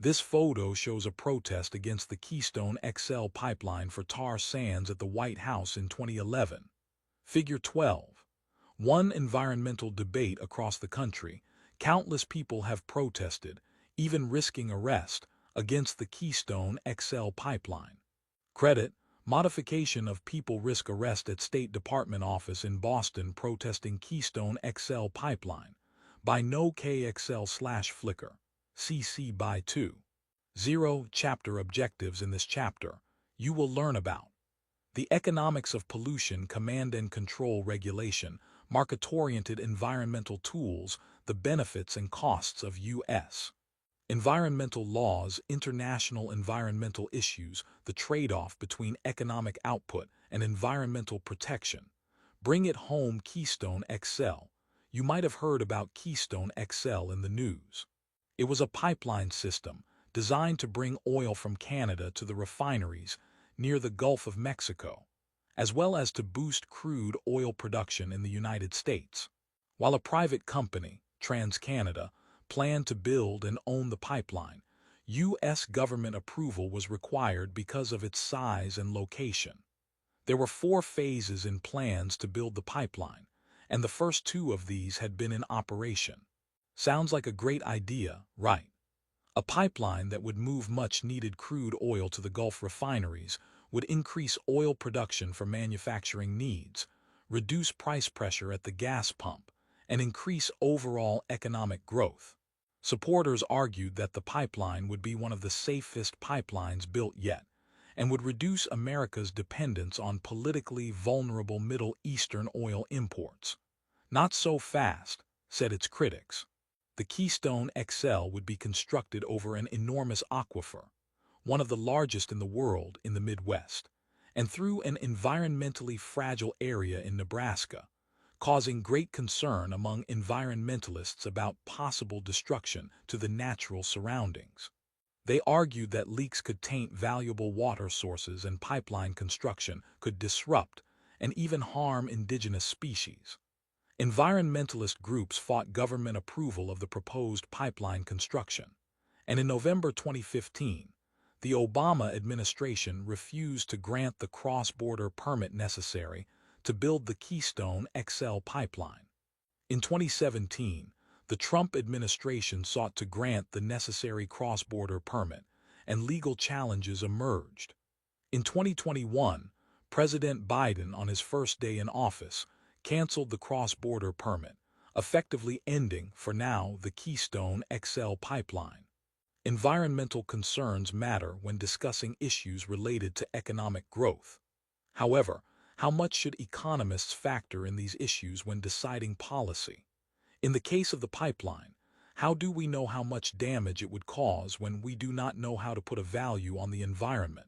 This photo shows a protest against the Keystone XL pipeline for tar sands at the White House in 2011. Figure 12. One environmental debate across the country. Countless people have protested, even risking arrest, against the Keystone XL pipeline. Credit: modification of people risk arrest at State Department office in Boston protesting Keystone XL pipeline. By no KXL/Flickr. CC by 2. 0. Chapter objectives. In this chapter, you will learn about the economics of pollution, command and control regulation, market-oriented environmental tools, the benefits and costs of U.S. environmental laws, international environmental issues, the trade-off between economic output and environmental protection. Bring it home. Keystone XL. You might have heard about Keystone XL in the news. It was a pipeline system designed to bring oil from Canada to the refineries near the Gulf of Mexico, as well as to boost crude oil production in the United States. While a private company, TransCanada, planned to build and own the pipeline, U.S. government approval was required because of its size and location. There were 4 phases in plans to build the pipeline, and the first 2 of these had been in operation. Sounds like a great idea, right? A pipeline that would move much-needed crude oil to the Gulf refineries would increase oil production for manufacturing needs, reduce price pressure at the gas pump, and increase overall economic growth. Supporters argued that the pipeline would be one of the safest pipelines built yet, and would reduce America's dependence on politically vulnerable Middle Eastern oil imports. Not so fast, said its critics. The Keystone XL would be constructed over an enormous aquifer, one of the largest in the world, in the Midwest, and through an environmentally fragile area in Nebraska, causing great concern among environmentalists about possible destruction to the natural surroundings. They argued that leaks could taint valuable water sources and pipeline construction could disrupt and even harm indigenous species. Environmentalist groups fought government approval of the proposed pipeline construction, and in November 2015, the Obama administration refused to grant the cross-border permit necessary to build the Keystone XL pipeline. In 2017, the Trump administration sought to grant the necessary cross-border permit, and legal challenges emerged. In 2021, President Biden, on his first day in office, canceled the cross-border permit, effectively ending, for now, the Keystone XL pipeline. Environmental concerns matter when discussing issues related to economic growth. However, how much should economists factor in these issues when deciding policy? In the case of the pipeline, how do we know how much damage it would cause when we do not know how to put a value on the environment?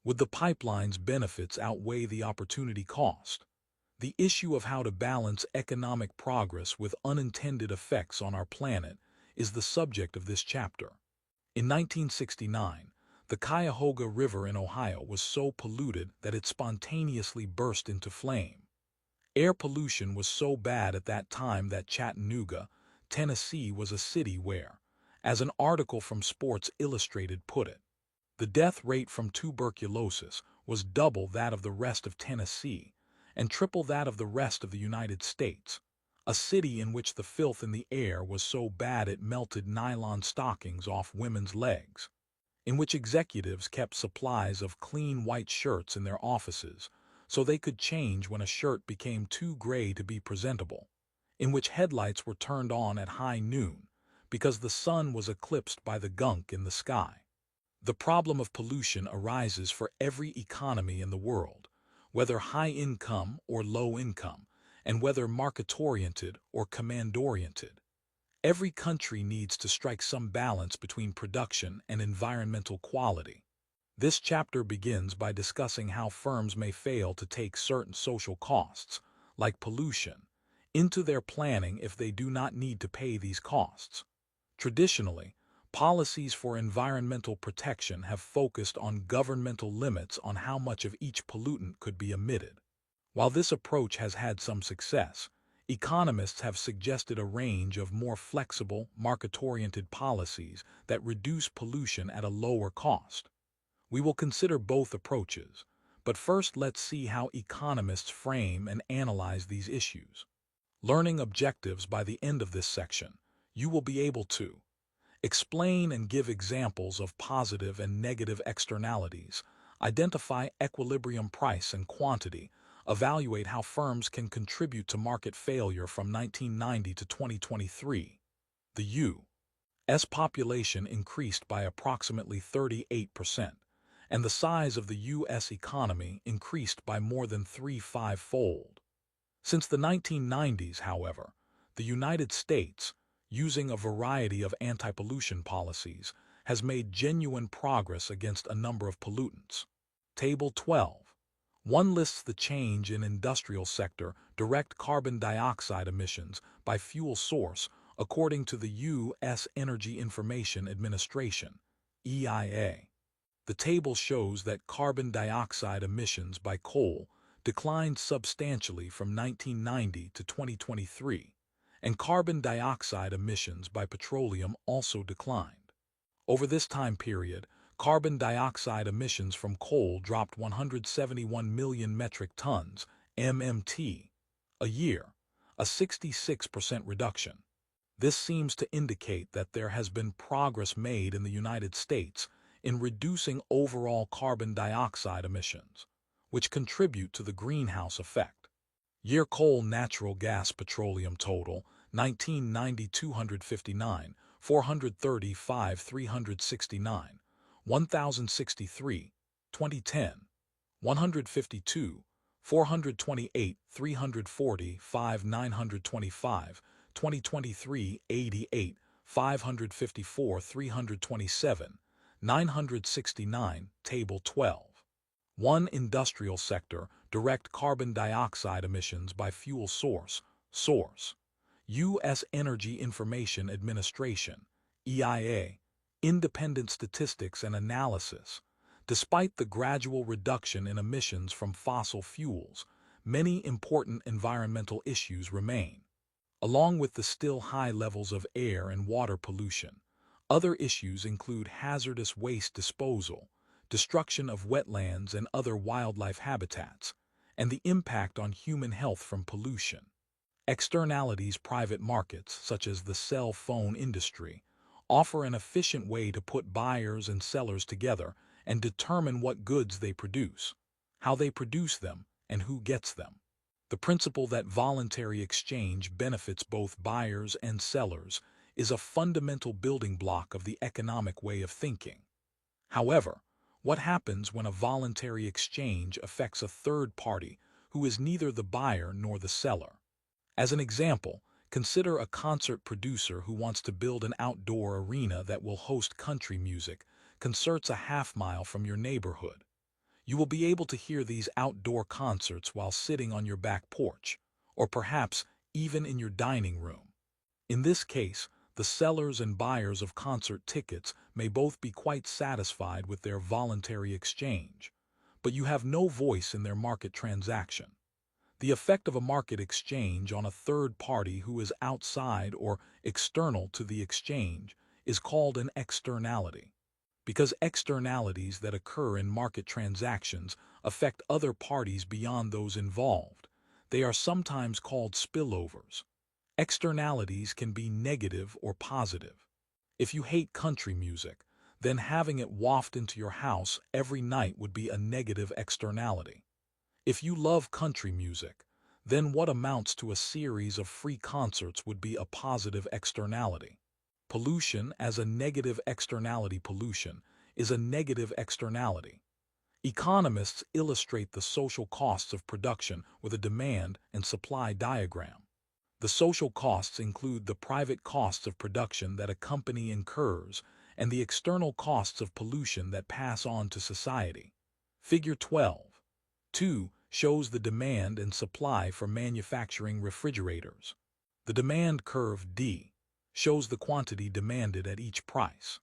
Would the pipeline's benefits outweigh the opportunity cost? The issue of how to balance economic progress with unintended effects on our planet is the subject of this chapter. In 1969, the Cuyahoga River in Ohio was so polluted that it spontaneously burst into flame. Air pollution was so bad at that time that Chattanooga, Tennessee was a city where, as an article from Sports Illustrated put it, the death rate from tuberculosis was double that of the rest of Tennessee and triple that of the rest of the United States, a city in which the filth in the air was so bad it melted nylon stockings off women's legs, in which executives kept supplies of clean white shirts in their offices so they could change when a shirt became too gray to be presentable, in which headlights were turned on at high noon because the sun was eclipsed by the gunk in the sky. The problem of pollution arises for every economy in the world, whether high income or low income, and whether market-oriented or command-oriented. Every country needs to strike some balance between production and environmental quality. This chapter begins by discussing how firms may fail to take certain social costs, like pollution, into their planning if they do not need to pay these costs. Traditionally, policies for environmental protection have focused on governmental limits on how much of each pollutant could be emitted. While this approach has had some success, Economists have suggested a range of more flexible, market-oriented policies that reduce pollution at a lower cost. We will consider both approaches, but first let's see how economists frame and analyze these issues. Learning objectives. By the end of this section, you will be able to explain and give examples of positive and negative externalities, identify equilibrium price and quantity, evaluate how firms can contribute to market failure from 1990 to 2023. The U.S. population increased by approximately 38%, and the size of the U.S. economy increased by more than 3-5-fold. Since the 1990s, however, the United States, using a variety of anti-pollution policies, has made genuine progress against a number of pollutants. Table 12. 1 lists the change in industrial sector direct carbon dioxide emissions by fuel source according to the U.S. Energy Information Administration, EIA. The table shows that carbon dioxide emissions by coal declined substantially from 1990 to 2023, and carbon dioxide emissions by petroleum also declined. Over this time period, carbon dioxide emissions from coal dropped 171 million metric tons, MMT, a year, a 66% reduction. This seems to indicate that there has been progress made in the United States in reducing overall carbon dioxide emissions, which contribute to the greenhouse effect. Year coal natural gas petroleum total, 1990 259, 435 369, 1063, 2010, 152, 428 340 5 925, 2023 88, 554 327, 969, Table 12. 1 Industrial sector direct carbon dioxide emissions by fuel source, U.S. Energy Information Administration, EIA, independent statistics and analysis. Despite the gradual reduction in emissions from fossil fuels, many important environmental issues remain. Along with the still high levels of air and water pollution, other issues include hazardous waste disposal, destruction of wetlands and other wildlife habitats, and the impact on human health from pollution. Externalities. Private markets, such as the cell phone industry, offer an efficient way to put buyers and sellers together and determine what goods they produce, how they produce them, and who gets them. The principle that voluntary exchange benefits both buyers and sellers is a fundamental building block of the economic way of thinking. However, what happens when a voluntary exchange affects a third party who is neither the buyer nor the seller? As an example, consider a concert producer who wants to build an outdoor arena that will host country music, concerts a half-mile from your neighborhood. You will be able to hear these outdoor concerts while sitting on your back porch, or perhaps even in your dining room. In this case, the sellers and buyers of concert tickets may both be quite satisfied with their voluntary exchange, but you have no voice in their market transaction. The effect of a market exchange on a third party who is outside or external to the exchange is called an externality. Because externalities that occur in market transactions affect other parties beyond those involved, they are sometimes called spillovers. Externalities can be negative or positive. If you hate country music, then having it waft into your house every night would be a negative externality. If you love country music, then what amounts to a series of free concerts would be a positive externality. Pollution as a negative externality. Pollution is a negative externality. Economists illustrate the social costs of production with a demand and supply diagram. The social costs include the private costs of production that a company incurs and the external costs of pollution that pass on to society. Figure 12.2 shows the demand and supply for manufacturing refrigerators. The demand curve D shows the quantity demanded at each price.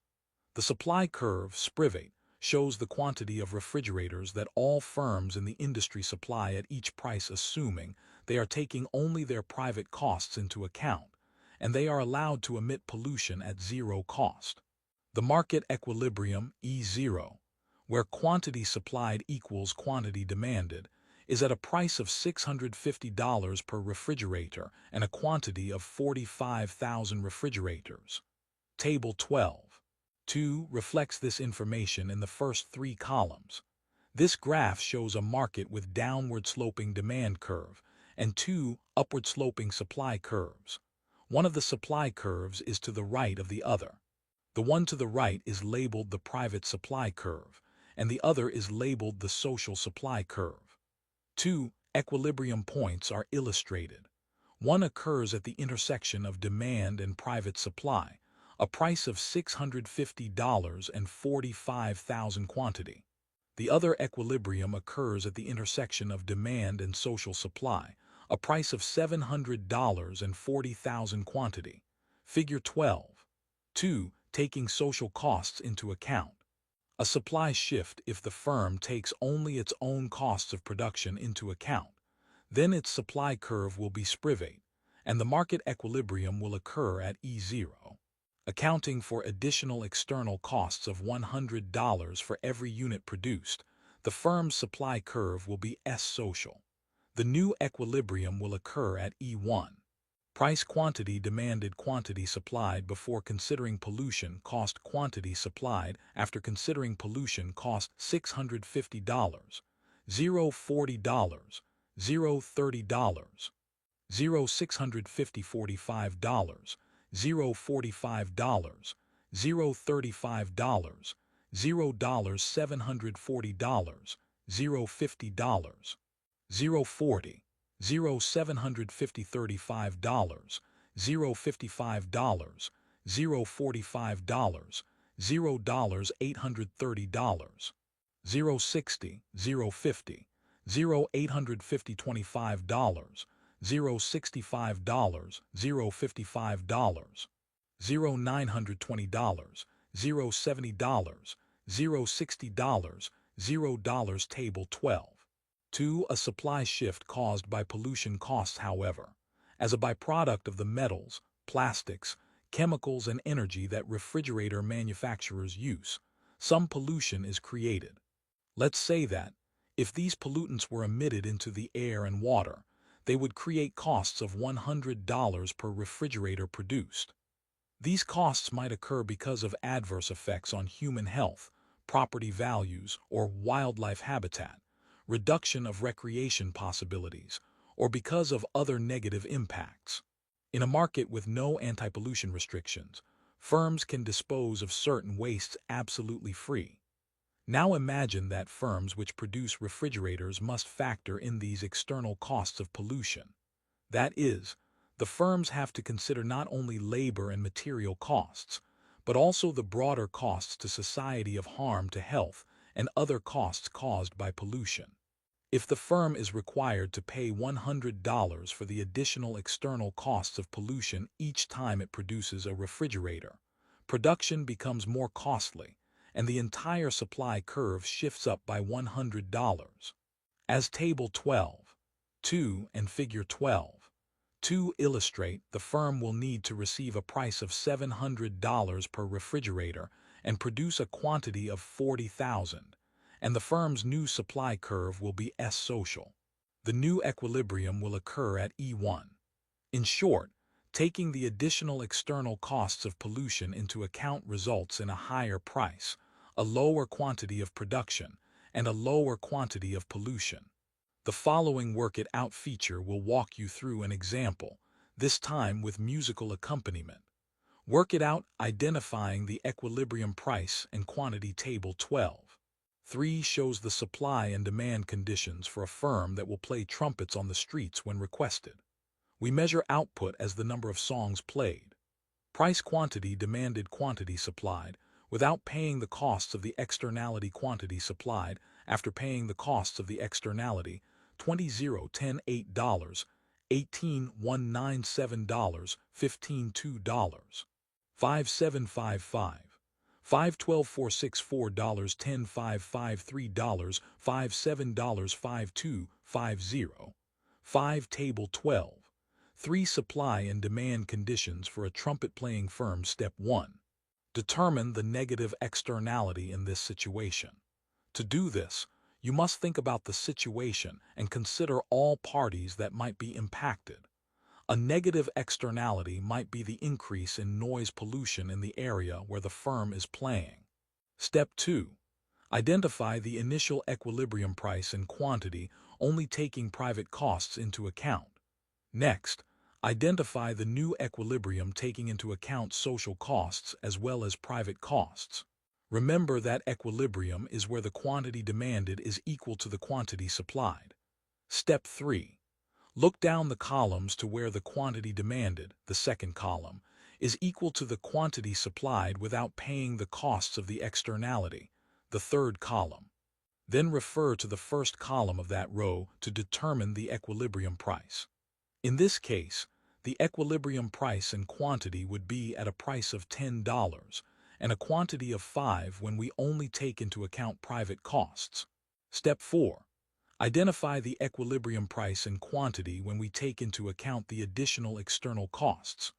The supply curve, sprivate, shows the quantity of refrigerators that all firms in the industry supply at each price, assuming they are taking only their private costs into account, and they are allowed to emit pollution at zero cost. The market equilibrium, E0, where quantity supplied equals quantity demanded, is at a price of $650 per refrigerator and a quantity of 45,000 refrigerators. Table 12.2 reflects this information in the first three columns. This graph shows a market with downward-sloping demand curve and two upward-sloping supply curves. One of the supply curves is to the right of the other. The one to the right is labeled the private supply curve, and the other is labeled the social supply curve. Two equilibrium points are illustrated. One occurs at the intersection of demand and private supply, a price of $650 and 45,000 quantity. The other equilibrium occurs at the intersection of demand and social supply, a price of $700 and 40,000 quantity. Figure 12.2, taking social costs into account. A supply shift if the firm takes only its own costs of production into account. Then its supply curve will be sprivate, and the market equilibrium will occur at E0. Accounting for additional external costs of $100 for every unit produced, the firm's supply curve will be S-social. The new equilibrium will occur at E1. Price quantity demanded quantity supplied before considering pollution cost quantity supplied after considering pollution cost $650, $0.40, $0.30, $0.650 $45, $0.45, $0.35, $0.740, $0.50, $0.40, $0.750 $35, $0.55, $0.45, $0.830, $0.60, $0.50, $0.850 $25, $0.65, $0.55, $0.920, $0.70, $0.60, $0. Table 12. 2. A supply shift caused by pollution costs. However, as a byproduct of the metals, plastics, chemicals, and energy that refrigerator manufacturers use, some pollution is created. Let's say that, if these pollutants were emitted into the air and water, they would create costs of $100 per refrigerator produced. These costs might occur because of adverse effects on human health, property values, or wildlife habitat, reduction of recreation possibilities, or because of other negative impacts. In a market with no anti-pollution restrictions, firms can dispose of certain wastes absolutely free. Now imagine that firms which produce refrigerators must factor in these external costs of pollution. That is, the firms have to consider not only labor and material costs, but also the broader costs to society of harm to health and other costs caused by pollution. If the firm is required to pay $100 for the additional external costs of pollution each time it produces a refrigerator, production becomes more costly, and the entire supply curve shifts up by $100. As Table 12.2 and Figure 12.2 illustrate, the firm will need to receive a price of $700 per refrigerator and produce a quantity of 40,000, and the firm's new supply curve will be S-social. The new equilibrium will occur at E1. In short, taking the additional external costs of pollution into account results in a higher price, a lower quantity of production, and a lower quantity of pollution. The following Work It Out feature will walk you through an example, this time with musical accompaniment. Work it out identifying the equilibrium price and quantity. Table 12.3 shows the supply and demand conditions for a firm that will play trumpets on the streets when requested. We measure output as the number of songs played. Price quantity demanded quantity supplied, without paying the costs of the externality quantity supplied, after paying the costs of the externality, $20.10 $8, $18.197 $15 $2, $5755 $512,464, $10,553, $57,5250. 5. Table 12. 3. Supply and demand conditions for a trumpet-playing firm. Step 1. Determine the negative externality in this situation. To do this, you must think about the situation and consider all parties that might be impacted. A negative externality might be the increase in noise pollution in the area where the firm is playing. Step 2. Identify the initial equilibrium price and quantity, only taking private costs into account. Next, identify the new equilibrium taking into account social costs as well as private costs. Remember that equilibrium is where the quantity demanded is equal to the quantity supplied. Step 3. Look down the columns to where the quantity demanded, the second column, is equal to the quantity supplied without paying the costs of the externality, the third column. Then refer to the first column of that row to determine the equilibrium price. In this case, the equilibrium price and quantity would be at a price of $10 and a quantity of 5 when we only take into account private costs. Step 4. Identify the equilibrium price and quantity when we take into account the additional external costs.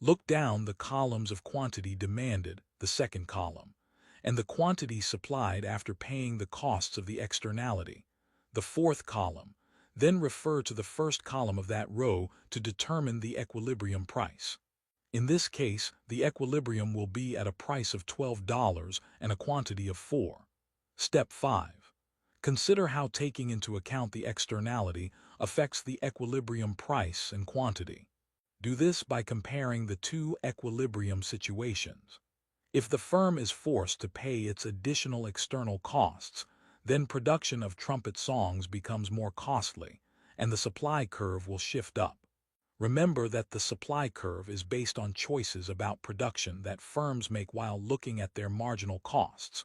Look down the columns of quantity demanded, the second column, and the quantity supplied after paying the costs of the externality, the fourth column. Then refer to the first column of that row to determine the equilibrium price. In this case, the equilibrium will be at a price of $12 and a quantity of 4. Step 5. Consider how taking into account the externality affects the equilibrium price and quantity. Do this by comparing the two equilibrium situations. If the firm is forced to pay its additional external costs, then production of trumpet songs becomes more costly, and the supply curve will shift up. Remember that the supply curve is based on choices about production that firms make while looking at their marginal costs,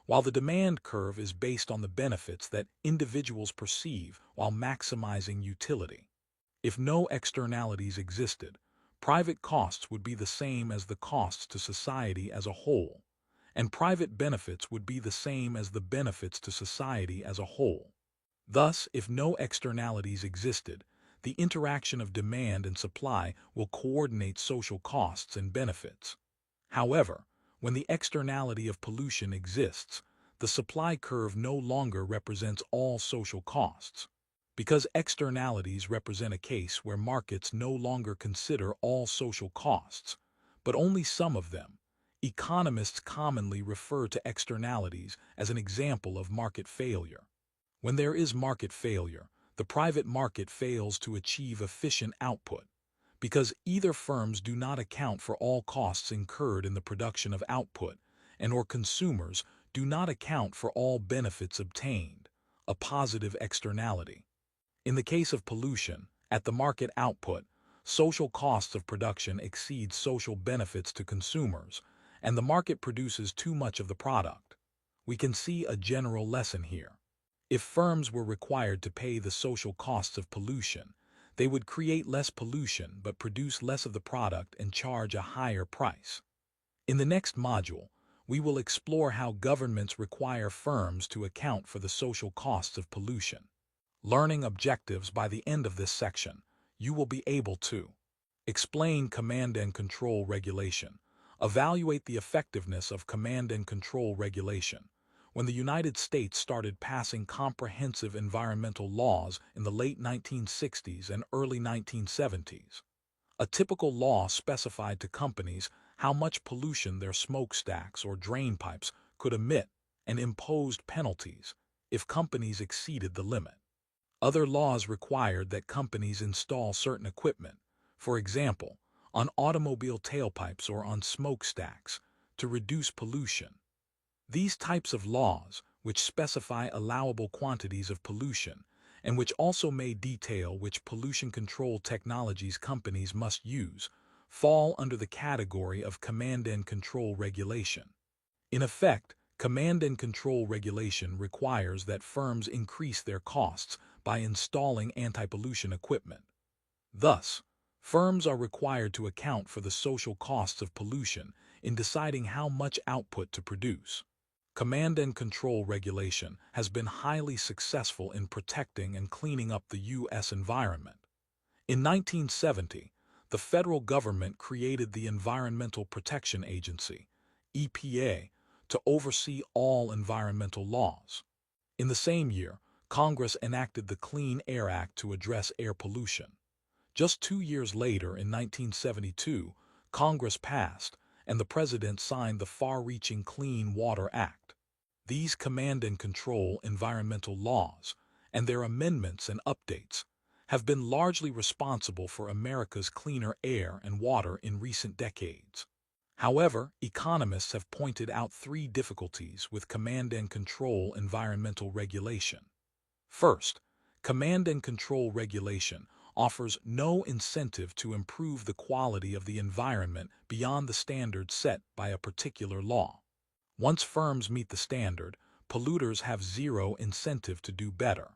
while the demand curve is based on the benefits that individuals perceive while maximizing utility. If no externalities existed, private costs would be the same as the costs to society as a whole, and private benefits would be the same as the benefits to society as a whole. Thus, if no externalities existed, the interaction of demand and supply will coordinate social costs and benefits. However, when the externality of pollution exists, the supply curve no longer represents all social costs. Because externalities represent a case where markets no longer consider all social costs, but only some of them, economists commonly refer to externalities as an example of market failure. When there is market failure, the private market fails to achieve efficient output, because either firms do not account for all costs incurred in the production of output, and/or consumers do not account for all benefits obtained, a positive externality. In the case of pollution, at the market output, social costs of production exceed social benefits to consumers, and the market produces too much of the product. We can see a general lesson here. If firms were required to pay the social costs of pollution, they would create less pollution but produce less of the product and charge a higher price. In the next module, we will explore how governments require firms to account for the social costs of pollution. Learning objectives. By the end of this section, you will be able to explain command and control regulation, evaluate the effectiveness of command and control regulation. When the United States started passing comprehensive environmental laws in the late 1960s and early 1970s, a typical law specified to companies how much pollution their smokestacks or drain pipes could emit and imposed penalties if companies exceeded the limit. Other laws required that companies install certain equipment, for example, on automobile tailpipes or on smokestacks, to reduce pollution. These types of laws, which specify allowable quantities of pollution, and which also may detail which pollution control technologies companies must use, fall under the category of command and control regulation. In effect, command and control regulation requires that firms increase their costs by installing anti-pollution equipment. Thus, firms are required to account for the social costs of pollution in deciding how much output to produce. Command and control regulation has been highly successful in protecting and cleaning up the U.S. environment. In 1970, the federal government created the Environmental Protection Agency, EPA, to oversee all environmental laws. In the same year, Congress enacted the Clean Air Act to address air pollution. Just 2 years later, in 1972, Congress passed and the President signed the far-reaching Clean Water Act. These command and control environmental laws, and their amendments and updates, have been largely responsible for America's cleaner air and water in recent decades. However, economists have pointed out three difficulties with command and control environmental regulation. First, command and control regulation offers no incentive to improve the quality of the environment beyond the standards set by a particular law. Once firms meet the standard, polluters have zero incentive to do better.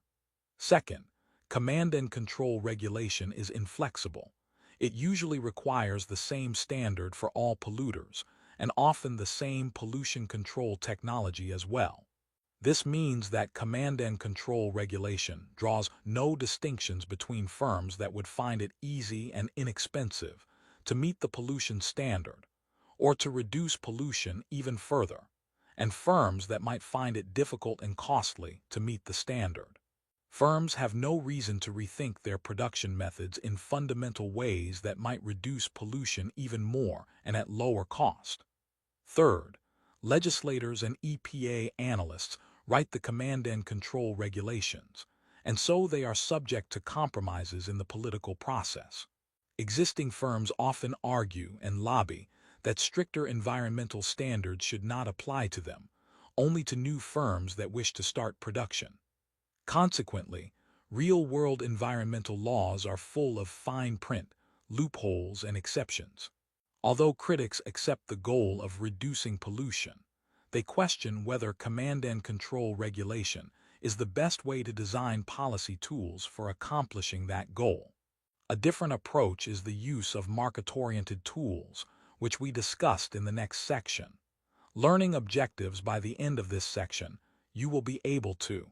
Second, command and control regulation is inflexible. It usually requires the same standard for all polluters, and often the same pollution control technology as well. This means that command and control regulation draws no distinctions between firms that would find it easy and inexpensive to meet the pollution standard, or to reduce pollution even further, and firms that might find it difficult and costly to meet the standard. Firms have no reason to rethink their production methods in fundamental ways that might reduce pollution even more and at lower cost. Third, legislators and EPA analysts write the command and control regulations, and so they are subject to compromises in the political process. Existing firms often argue and lobby that stricter environmental standards should not apply to them, only to new firms that wish to start production. Consequently, real-world environmental laws are full of fine print, loopholes, and exceptions. Although critics accept the goal of reducing pollution, they question whether command and control regulation is the best way to design policy tools for accomplishing that goal. A different approach is the use of market-oriented tools, which we discussed in the next section. Learning objectives by the end of this section, you will be able to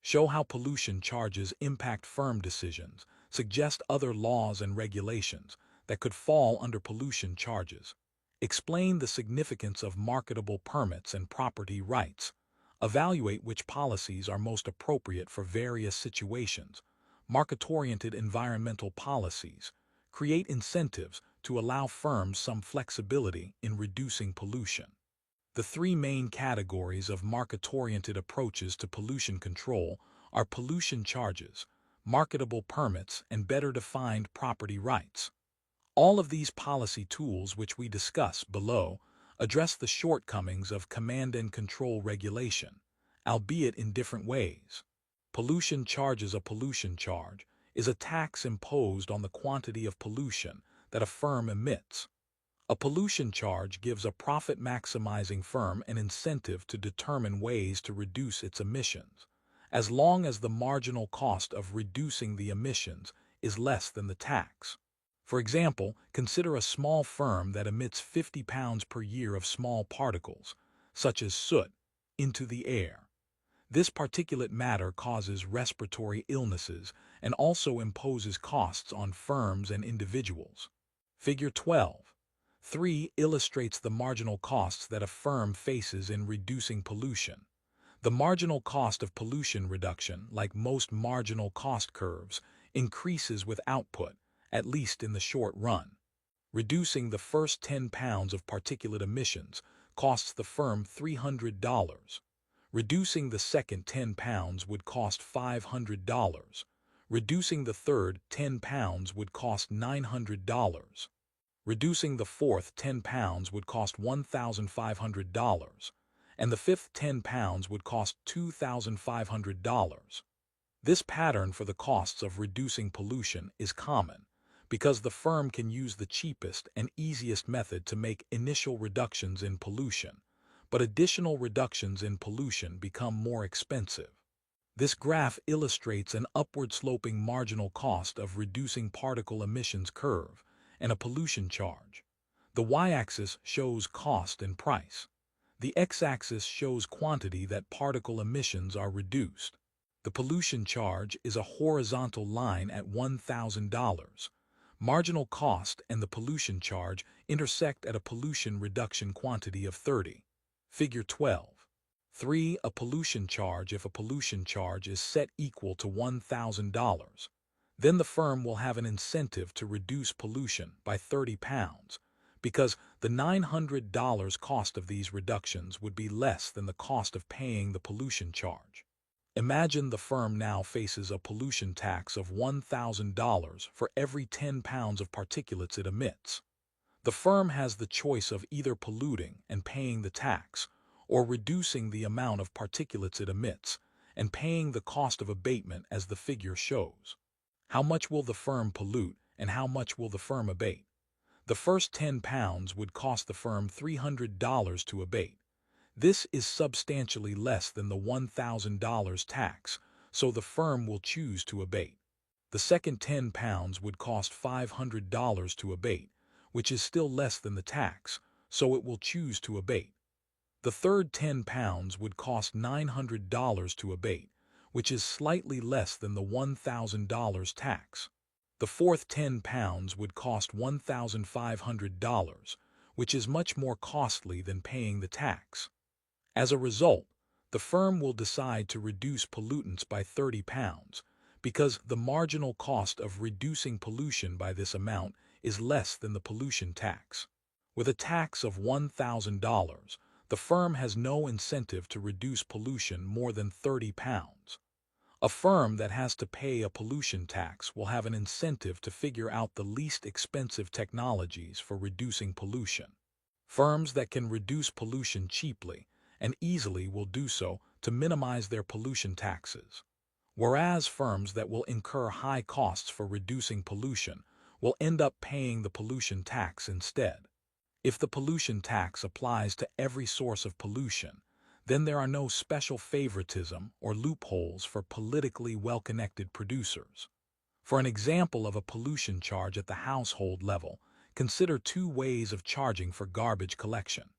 show how pollution charges impact firm decisions, suggest other laws and regulations that could fall under pollution charges, explain the significance of marketable permits and property rights, evaluate which policies are most appropriate for various situations, market-oriented environmental policies, create incentives to allow firms some flexibility in reducing pollution. The three main categories of market-oriented approaches to pollution control are pollution charges, marketable permits, and better-defined property rights. All of these policy tools which we discuss below address the shortcomings of command and control regulation, albeit in different ways. Pollution charges. A pollution charge is a tax imposed on the quantity of pollution that a firm emits. A pollution charge gives a profit-maximizing firm an incentive to determine ways to reduce its emissions, as long as the marginal cost of reducing the emissions is less than the tax. For example, consider a small firm that emits 50 pounds per year of small particles, such as soot, into the air. This particulate matter causes respiratory illnesses and also imposes costs on firms and individuals. Figure 12.3 illustrates the marginal costs that a firm faces in reducing pollution. The marginal cost of pollution reduction, like most marginal cost curves, increases with output, at least in the short run. Reducing the first 10 pounds of particulate emissions costs the firm $300. Reducing the second 10 pounds would cost $500. Reducing the third 10 pounds would cost $900. Reducing the fourth 10 pounds would cost $1,500, and the fifth 10 pounds would cost $2,500. This pattern for the costs of reducing pollution is common, because the firm can use the cheapest and easiest method to make initial reductions in pollution, but additional reductions in pollution become more expensive. This graph illustrates an upward-sloping marginal cost of reducing particle emissions curve and a pollution charge. The y-axis shows cost and price. The x-axis shows quantity that particle emissions are reduced. The pollution charge is a horizontal line at $1,000. Marginal cost and the pollution charge intersect at a pollution reduction quantity of 30. Figure 12. 3. A pollution charge. If a pollution charge is set equal to $1,000, then the firm will have an incentive to reduce pollution by £30, because the $900 cost of these reductions would be less than the cost of paying the pollution charge. Imagine the firm now faces a pollution tax of $1,000 for every 10 pounds of particulates it emits. The firm has the choice of either polluting and paying the tax, or reducing the amount of particulates it emits and paying the cost of abatement as the figure shows. How much will the firm pollute and how much will the firm abate? The first 10 pounds would cost the firm $300 to abate. This is substantially less than the $1,000 tax, so the firm will choose to abate. The second 10 pounds would cost $500 to abate, which is still less than the tax, so it will choose to abate. The third 10 pounds would cost $900 to abate, which is slightly less than the $1,000 tax. The fourth 10 pounds would cost $1,500, which is much more costly than paying the tax. As a result, the firm will decide to reduce pollutants by 30 pounds, because the marginal cost of reducing pollution by this amount is less than the pollution tax. With a tax of $1,000, the firm has no incentive to reduce pollution more than 30 pounds. A firm that has to pay a pollution tax will have an incentive to figure out the least expensive technologies for reducing pollution. Firms that can reduce pollution cheaply and easily will do so to minimize their pollution taxes, whereas firms that will incur high costs for reducing pollution will end up paying the pollution tax instead. If the pollution tax applies to every source of pollution, then there are no special favoritism or loopholes for politically well-connected producers. For an example of a pollution charge at the household level, consider two ways of charging for garbage collection.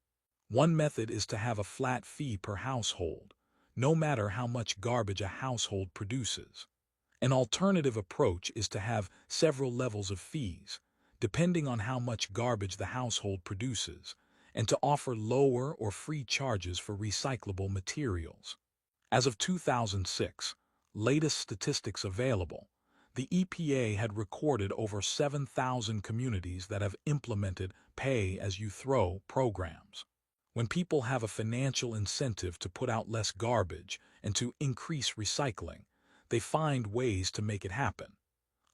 One method is to have a flat fee per household, no matter how much garbage a household produces. An alternative approach is to have several levels of fees, depending on how much garbage the household produces, and to offer lower or free charges for recyclable materials. As of 2006, latest statistics available, the EPA had recorded over 7,000 communities that have implemented pay-as-you-throw programs. When people have a financial incentive to put out less garbage and to increase recycling, they find ways to make it happen.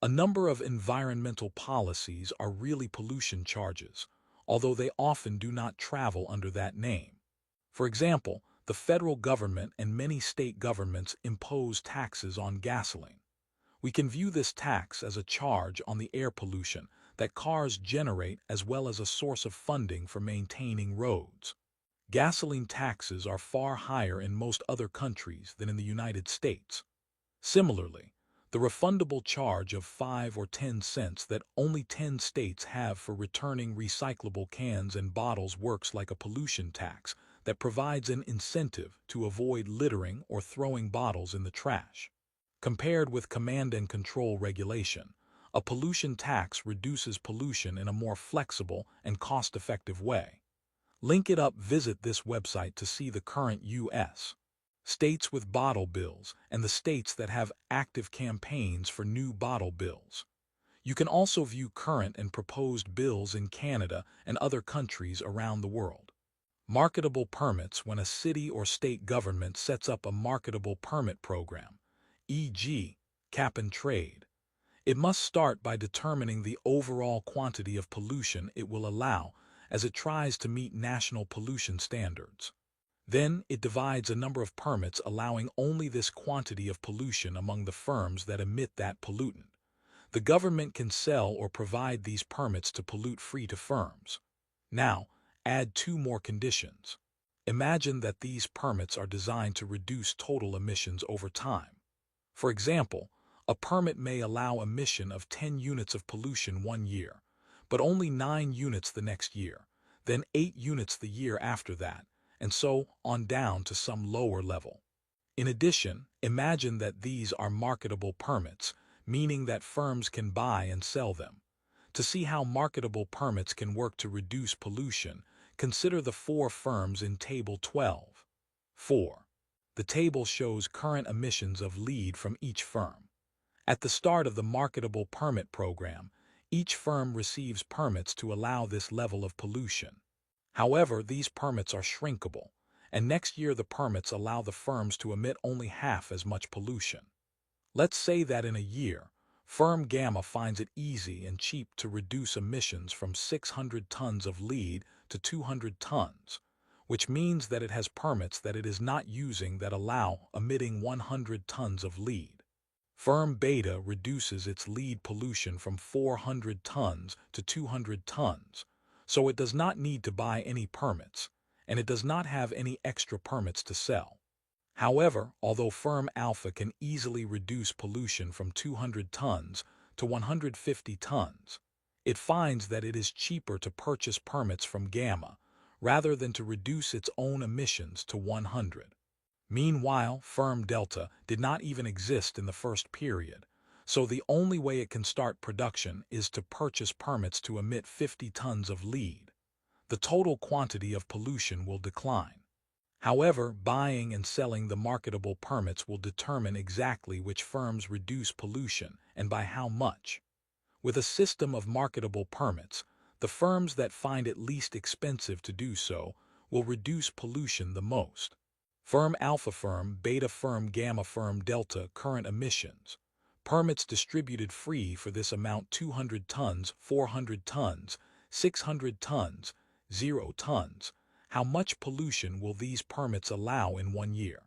A number of environmental policies are really pollution charges, although they often do not travel under that name. For example, the federal government and many state governments impose taxes on gasoline. We can view this tax as a charge on the air pollution that cars generate, as well as a source of funding for maintaining roads. Gasoline taxes are far higher in most other countries than in the United States. Similarly, the refundable charge of 5 or 10 cents that only 10 states have for returning recyclable cans and bottles works like a pollution tax that provides an incentive to avoid littering or throwing bottles in the trash. Compared with command and control regulation, a pollution tax reduces pollution in a more flexible and cost-effective way. Link it up. Visit this website to see the current U.S. states with bottle bills and the states that have active campaigns for new bottle bills. You can also view current and proposed bills in Canada and other countries around the world. Marketable permits. When a city or state government sets up a marketable permit program, e.g., cap and trade, it must start by determining the overall quantity of pollution it will allow as it tries to meet national pollution standards. Then it divides a number of permits allowing only this quantity of pollution among the firms that emit that pollutant. The government can sell or provide these permits to pollute-free to firms. Now, add 2 more conditions. Imagine that these permits are designed to reduce total emissions over time. For example, a permit may allow emission of 10 units of pollution one year, but only 9 units the next year, then 8 units the year after that, and so on down to some lower level. In addition, imagine that these are marketable permits, meaning that firms can buy and sell them. To see how marketable permits can work to reduce pollution, consider the 4 firms in Table 12. 4. The table shows current emissions of lead from each firm. At the start of the marketable permit program, each firm receives permits to allow this level of pollution. However, these permits are shrinkable, and next year the permits allow the firms to emit only half as much pollution. Let's say that in a year, firm Gamma finds it easy and cheap to reduce emissions from 600 tons of lead to 200 tons, which means that it has permits that it is not using that allow emitting 100 tons of lead. Firm Beta reduces its lead pollution from 400 tons to 200 tons, so it does not need to buy any permits, and it does not have any extra permits to sell. However, although firm Alpha can easily reduce pollution from 200 tons to 150 tons, it finds that it is cheaper to purchase permits from Gamma rather than to reduce its own emissions to 100. Meanwhile, firm Delta did not even exist in the first period, so the only way it can start production is to purchase permits to emit 50 tons of lead. The total quantity of pollution will decline. However, buying and selling the marketable permits will determine exactly which firms reduce pollution and by how much. With a system of marketable permits, the firms that find it least expensive to do so will reduce pollution the most. Firm Alpha, firm Beta, firm Gamma, firm Delta current emissions. Permits distributed free for this amount: 200 tons, 400 tons, 600 tons, 0 tons. How much pollution will these permits allow in 1 year?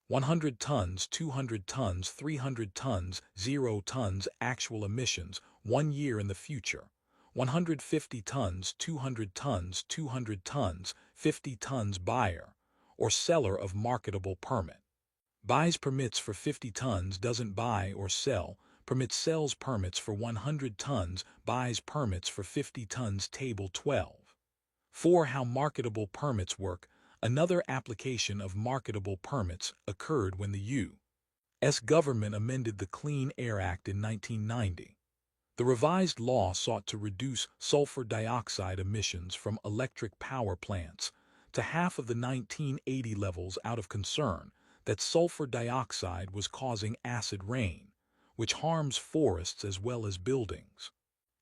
100 tons, 200 tons, 300 tons, 0 tons actual emissions 1 year in the future. 150 tons, 200 tons, 200 tons, 50 tons buyer or seller of marketable permit. Buys permits for 50 tons, doesn't buy or sell. Permits sells permits for 100 tons, buys permits for 50 tons. Table 12. 4. How marketable permits work. Another application of marketable permits occurred when the U.S. government amended the Clean Air Act in 1990. The revised law sought to reduce sulfur dioxide emissions from electric power plants to half of the 1980 levels out of concern that sulfur dioxide was causing acid rain, which harms forests as well as buildings.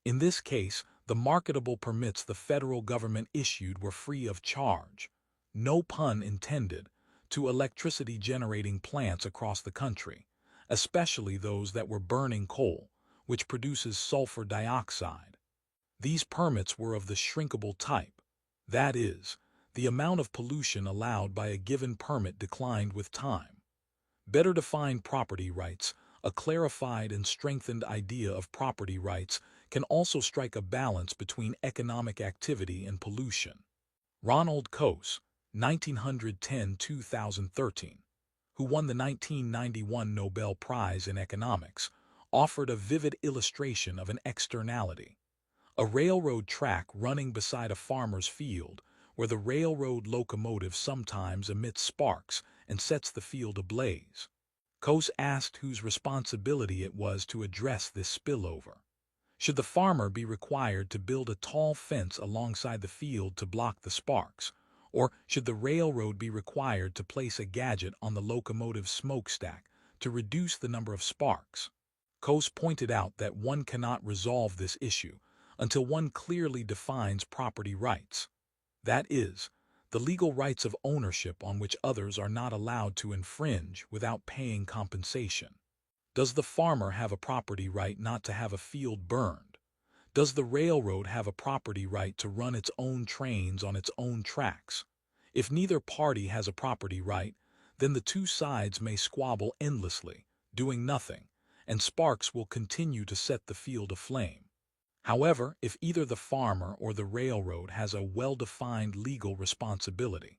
In this case, the marketable permits the federal government issued were free of charge, no pun intended, to electricity generating plants across the country, especially those that were burning coal, which produces sulfur dioxide. These permits were of the shrinkable type, that is, the amount of pollution allowed by a given permit declined with time. Better defined property rights, a clarified and strengthened idea of property rights, can also strike a balance between economic activity and pollution. Ronald Coase, 1910-2013, who won the 1991 Nobel Prize in Economics, offered a vivid illustration of an externality. A railroad track running beside a farmer's field, where the railroad locomotive sometimes emits sparks and sets the field ablaze. Coase asked whose responsibility it was to address this spillover. Should the farmer be required to build a tall fence alongside the field to block the sparks, or should the railroad be required to place a gadget on the locomotive's smokestack to reduce the number of sparks? Coase pointed out that one cannot resolve this issue until one clearly defines property rights. That is, the legal rights of ownership on which others are not allowed to infringe without paying compensation. Does the farmer have a property right not to have a field burned? Does the railroad have a property right to run its own trains on its own tracks? If neither party has a property right, then the two sides may squabble endlessly, doing nothing, and sparks will continue to set the field aflame. However, if either the farmer or the railroad has a well-defined legal responsibility,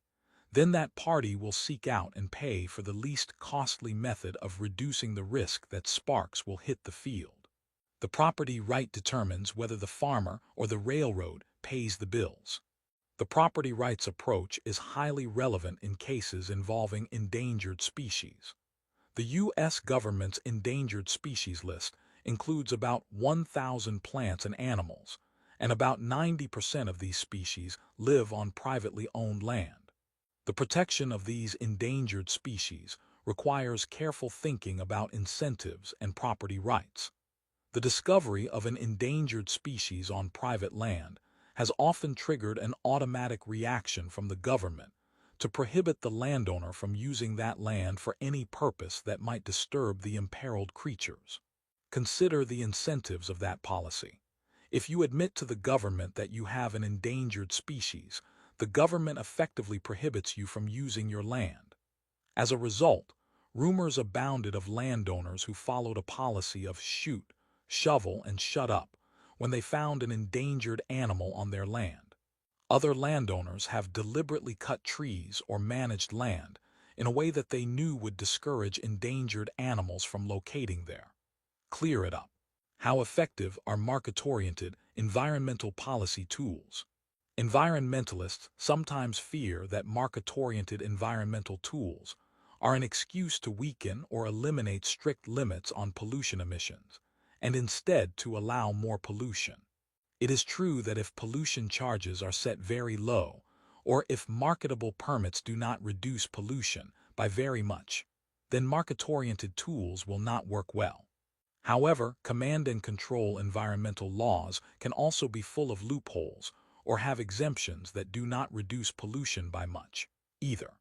then that party will seek out and pay for the least costly method of reducing the risk that sparks will hit the field. The property right determines whether the farmer or the railroad pays the bills. The property rights approach is highly relevant in cases involving endangered species. The U.S. government's endangered species list includes about 1,000 plants and animals, and about 90% of these species live on privately owned land. The protection of these endangered species requires careful thinking about incentives and property rights. The discovery of an endangered species on private land has often triggered an automatic reaction from the government to prohibit the landowner from using that land for any purpose that might disturb the imperiled creatures. Consider the incentives of that policy. If you admit to the government that you have an endangered species, the government effectively prohibits you from using your land. As a result, rumors abounded of landowners who followed a policy of shoot, shovel, and shut up when they found an endangered animal on their land. Other landowners have deliberately cut trees or managed land in a way that they knew would discourage endangered animals from locating there. Clear it up. How effective are market-oriented environmental policy tools? Environmentalists sometimes fear that market-oriented environmental tools are an excuse to weaken or eliminate strict limits on pollution emissions, and instead to allow more pollution. It is true that if pollution charges are set very low, or if marketable permits do not reduce pollution by very much, then market-oriented tools will not work well. However, command and control environmental laws can also be full of loopholes or have exemptions that do not reduce pollution by much, either.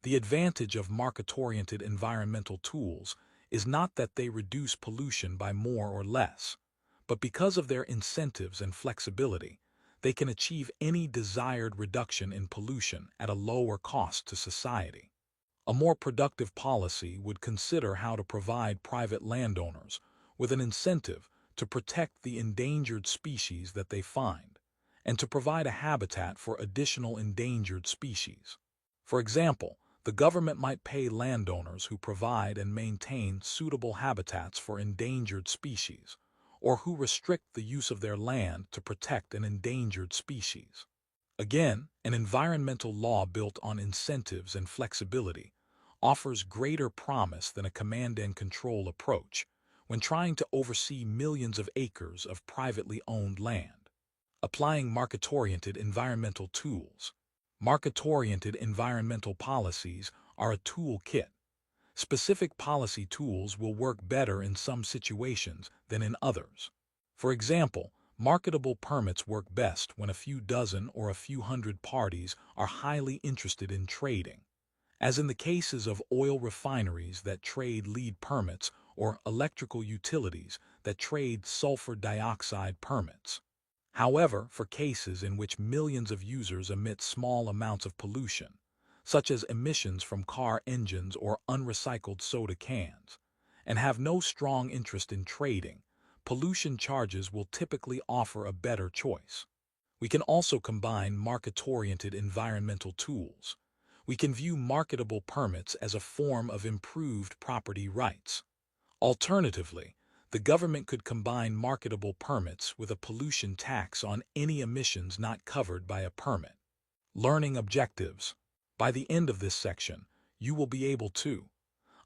The advantage of market-oriented environmental tools is not that they reduce pollution by more or less, but because of their incentives and flexibility, they can achieve any desired reduction in pollution at a lower cost to society. A more productive policy would consider how to provide private landowners with an incentive to protect the endangered species that they find, and to provide a habitat for additional endangered species. For example, the government might pay landowners who provide and maintain suitable habitats for endangered species, or who restrict the use of their land to protect an endangered species. Again, an environmental law built on incentives and flexibility offers greater promise than a command and control approach when trying to oversee millions of acres of privately owned land. Applying market-oriented environmental tools. Market-oriented environmental policies are a toolkit. Specific policy tools will work better in some situations than in others. For example, marketable permits work best when a few dozen or a few hundred parties are highly interested in trading, as in the cases of oil refineries that trade lead permits or electrical utilities that trade sulfur dioxide permits. However, for cases in which millions of users emit small amounts of pollution, such as emissions from car engines or unrecycled soda cans, and have no strong interest in trading, pollution charges will typically offer a better choice. We can also combine market-oriented environmental tools. We can view marketable permits as a form of improved property rights. Alternatively, the government could combine marketable permits with a pollution tax on any emissions not covered by a permit. Learning objectives. By the end of this section, you will be able to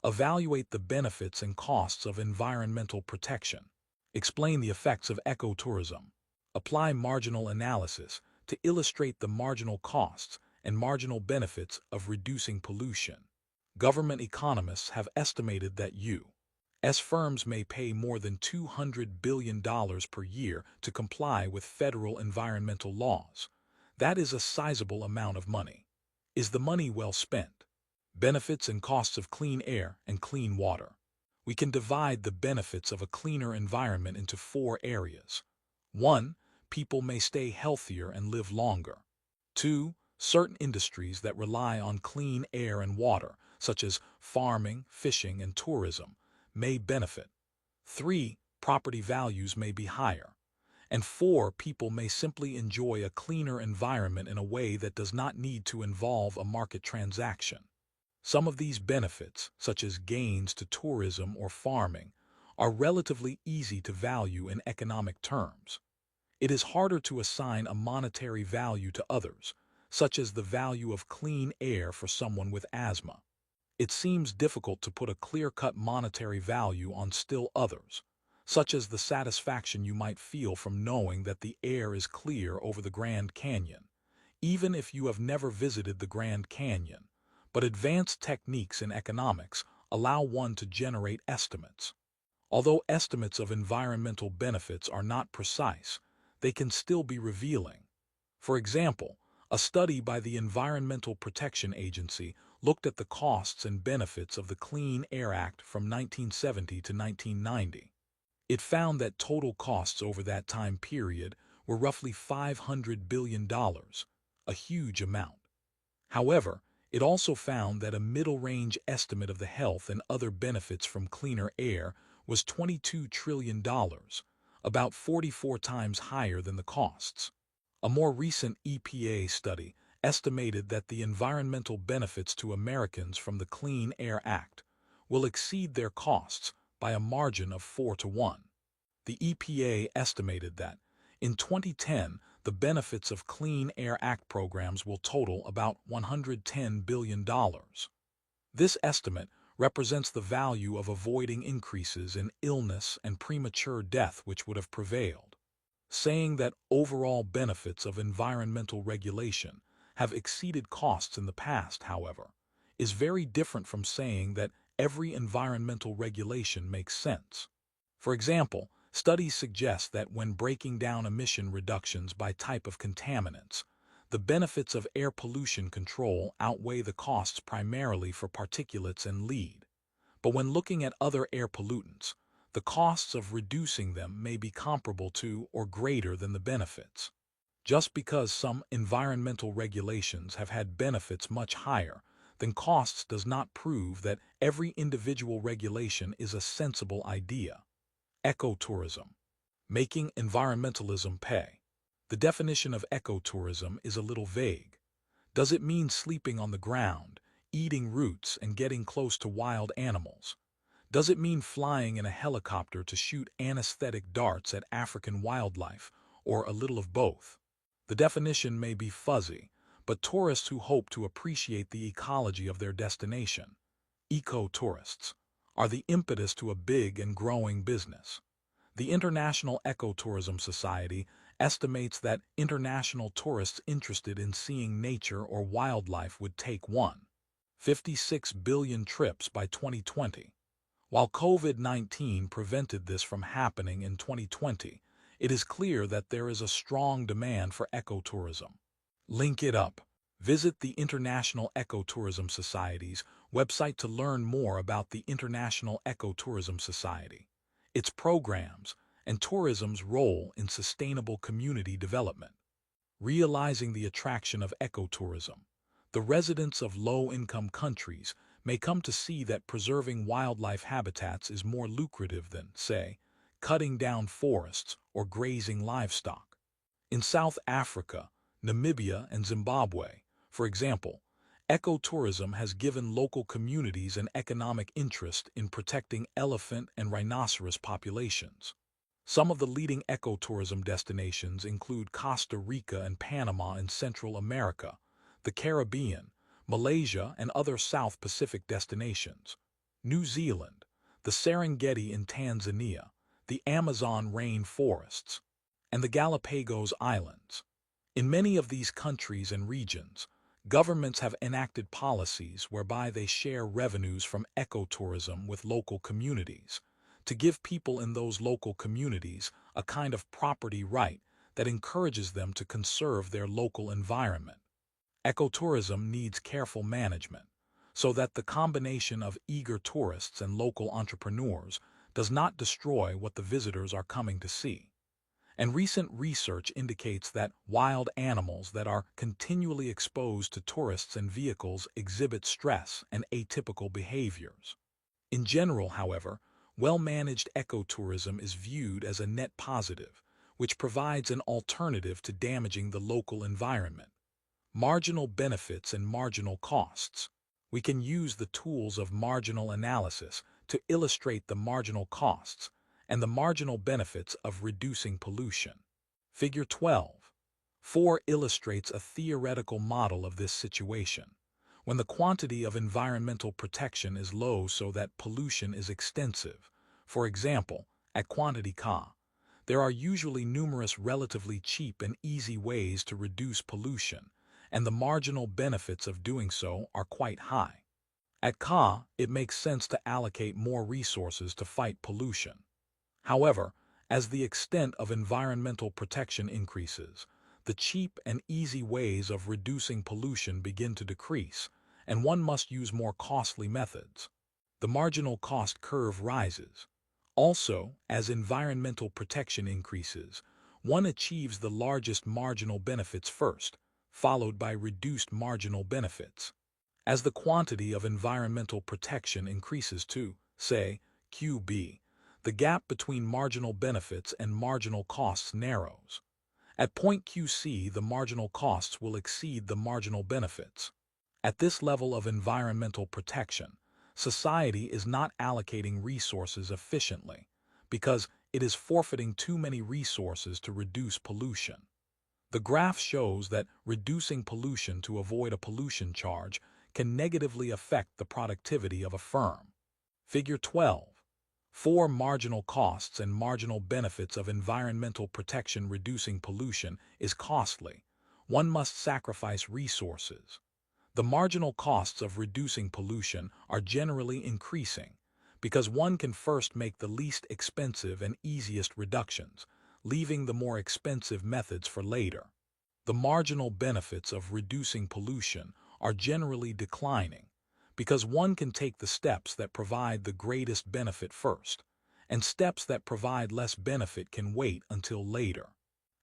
evaluate the benefits and costs of environmental protection, explain the effects of ecotourism, apply marginal analysis to illustrate the marginal costs and marginal benefits of reducing pollution. Government economists have estimated that U.S. firms may pay more than $200 billion per year to comply with federal environmental laws. That is a sizable amount of money. Is the money well spent? Benefits and costs of clean air and clean water. We can divide the benefits of a cleaner environment into 4 areas. 1. People may stay healthier and live longer. 2. Certain industries that rely on clean air and water, such as farming, fishing, and tourism, may benefit. 3. Property values may be higher. And 4. People may simply enjoy a cleaner environment in a way that does not need to involve a market transaction. Some of these benefits, such as gains to tourism or farming, are relatively easy to value in economic terms. It is harder to assign a monetary value to others, such as the value of clean air for someone with asthma. It seems difficult to put a clear-cut monetary value on still others, such as the satisfaction you might feel from knowing that the air is clear over the Grand Canyon, even if you have never visited the Grand Canyon. But advanced techniques in economics allow one to generate estimates. Although estimates of environmental benefits are not precise, they can still be revealing. For example, a study by the Environmental Protection Agency looked at the costs and benefits of the Clean Air Act from 1970 to 1990. It found that total costs over that time period were roughly $500 billion, a huge amount. However, it also found that a middle-range estimate of the health and other benefits from cleaner air was $22 trillion, about 44 times higher than the costs. A more recent EPA study estimated that the environmental benefits to Americans from the Clean Air Act will exceed their costs by a margin of 4 to 1. The EPA estimated that, in 2010, the benefits of Clean Air Act programs will total about $110 billion. This estimate represents the value of avoiding increases in illness and premature death which would have prevailed. Saying that overall benefits of environmental regulation have exceeded costs in the past, however, is very different from saying that every environmental regulation makes sense. For example, studies suggest that when breaking down emission reductions by type of contaminants, the benefits of air pollution control outweigh the costs primarily for particulates and lead. But when looking at other air pollutants, the costs of reducing them may be comparable to or greater than the benefits. Just because some environmental regulations have had benefits much higher than costs does not prove that every individual regulation is a sensible idea. Ecotourism. Making environmentalism pay. The definition of ecotourism is a little vague. Does it mean sleeping on the ground, eating roots, and getting close to wild animals? Does it mean flying in a helicopter to shoot anesthetic darts at African wildlife, or a little of both? The definition may be fuzzy, but tourists who hope to appreciate the ecology of their destination, eco-tourists, are the impetus to a big and growing business. The International Ecotourism Society estimates that international tourists interested in seeing nature or wildlife would take 56 billion trips by 2020. While COVID-19 prevented this from happening in 2020, it is clear that there is a strong demand for ecotourism. Link it up. Visit the International Ecotourism Society's website to learn more about the International Ecotourism Society, its programs, and tourism's role in sustainable community development. Realizing the attraction of ecotourism, the residents of low-income countries may come to see that preserving wildlife habitats is more lucrative than, say, cutting down forests or grazing livestock. In South Africa, Namibia, and Zimbabwe, for example, ecotourism has given local communities an economic interest in protecting elephant and rhinoceros populations. Some of the leading ecotourism destinations include Costa Rica and Panama in Central America, the Caribbean, Malaysia, and other South Pacific destinations, New Zealand, the Serengeti in Tanzania, the Amazon rainforests, and the Galapagos Islands. In many of these countries and regions, governments have enacted policies whereby they share revenues from ecotourism with local communities, to give people in those local communities a kind of property right that encourages them to conserve their local environment. Ecotourism needs careful management, so that the combination of eager tourists and local entrepreneurs does not destroy what the visitors are coming to see. And recent research indicates that wild animals that are continually exposed to tourists and vehicles exhibit stress and atypical behaviors. In general, however, well-managed ecotourism is viewed as a net positive, which provides an alternative to damaging the local environment. Marginal benefits and marginal costs. We can use the tools of marginal analysis to illustrate the marginal costs and the marginal benefits of reducing pollution. Figure 12.4 illustrates a theoretical model of this situation. When the quantity of environmental protection is low so that pollution is extensive, for example, at quantity Ka, there are usually numerous relatively cheap and easy ways to reduce pollution, and the marginal benefits of doing so are quite high. At Ka, it makes sense to allocate more resources to fight pollution. However, as the extent of environmental protection increases, the cheap and easy ways of reducing pollution begin to decrease, and one must use more costly methods. The marginal cost curve rises. Also, as environmental protection increases, one achieves the largest marginal benefits first, followed by reduced marginal benefits. As the quantity of environmental protection increases to, say, QB, the gap between marginal benefits and marginal costs narrows. At point QC, the marginal costs will exceed the marginal benefits. At this level of environmental protection, society is not allocating resources efficiently because it is forfeiting too many resources to reduce pollution. The graph shows that reducing pollution to avoid a pollution charge can negatively affect the productivity of a firm. Figure 12.4 marginal costs and marginal benefits of environmental protection. Reducing pollution is costly. One must sacrifice resources. The marginal costs of reducing pollution are generally increasing because one can first make the least expensive and easiest reductions, leaving the more expensive methods for later. The marginal benefits of reducing pollution are generally declining because one can take the steps that provide the greatest benefit first, and steps that provide less benefit can wait until later.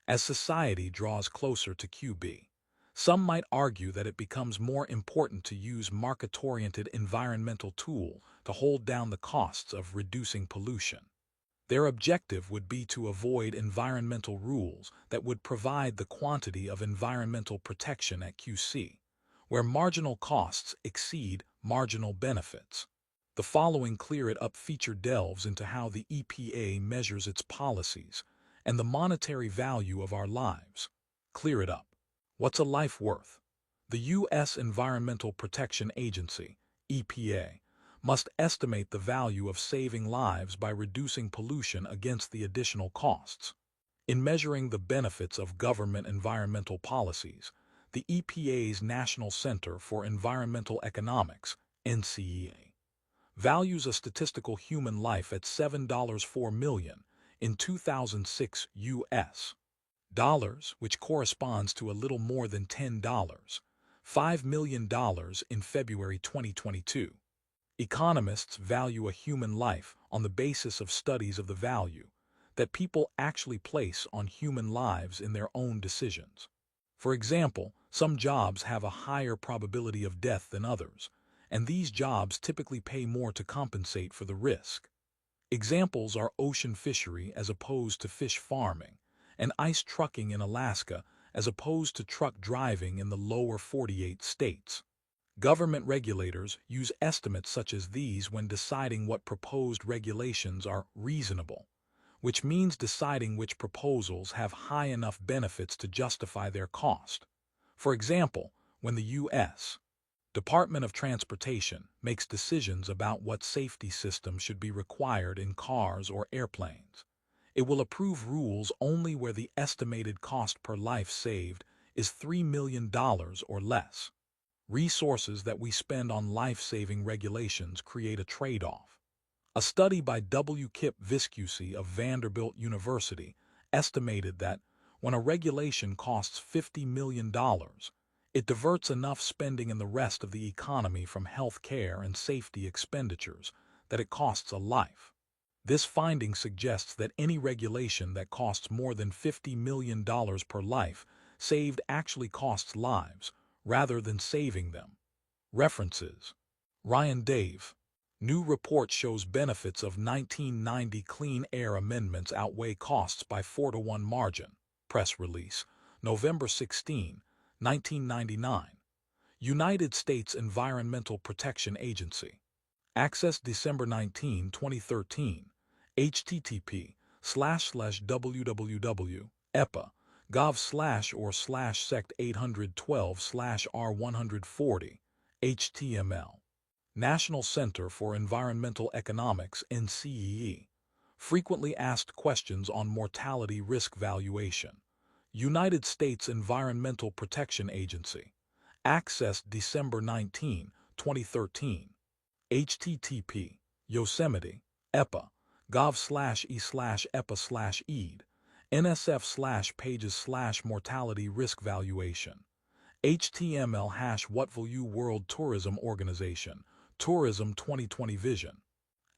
As society draws closer to QB, some might argue that it becomes more important to use market-oriented environmental tools to hold down the costs of reducing pollution. Their objective would be to avoid environmental rules that would provide the quantity of environmental protection at QC, where marginal costs exceed marginal benefits. The following Clear It Up feature delves into how the EPA measures its policies and the monetary value of our lives. Clear it up. What's a life worth? The U.S. Environmental Protection Agency, EPA, must estimate the value of saving lives by reducing pollution against the additional costs. In measuring the benefits of government environmental policies, the EPA's National Center for Environmental Economics, NCEA, values a statistical human life at $7.4 million in 2006 U.S. dollars, which corresponds to a little more than $5 million in February 2022. Economists value a human life on the basis of studies of the value that people actually place on human lives in their own decisions. For example, some jobs have a higher probability of death than others, and these jobs typically pay more to compensate for the risk. Examples are ocean fishery as opposed to fish farming, and ice trucking in Alaska as opposed to truck driving in the lower 48 states. Government regulators use estimates such as these when deciding what proposed regulations are reasonable, which means deciding which proposals have high enough benefits to justify their cost. For example, when the U.S. Department of Transportation makes decisions about what safety systems should be required in cars or airplanes, it will approve rules only where the estimated cost per life saved is $3 million or less. Resources that we spend on life-saving regulations create a trade-off. A study by W. Kip Viscusi of Vanderbilt University estimated that when a regulation costs $50 million, it diverts enough spending in the rest of the economy from health care and safety expenditures that it costs a life. This finding suggests that any regulation that costs more than $50 million per life saved actually costs lives, rather than saving them. References: Ryan Dave. New report shows benefits of 1990 Clean Air Amendments outweigh costs by 4-to-1 margin. Press release, November 16, 1999. United States Environmental Protection Agency. Access December 19, 2013. http://www.epa.gov/or/sect 812/R140. HTML. National Center for Environmental Economics (NCEE). Frequently asked questions on mortality risk valuation. United States Environmental Protection Agency. Access December 19, 2013. http Yosemite EPA gov/e/epa/ed nsf/pages/mortality risk valuation html #WhatValue World Tourism Organization Tourism 2020 Vision.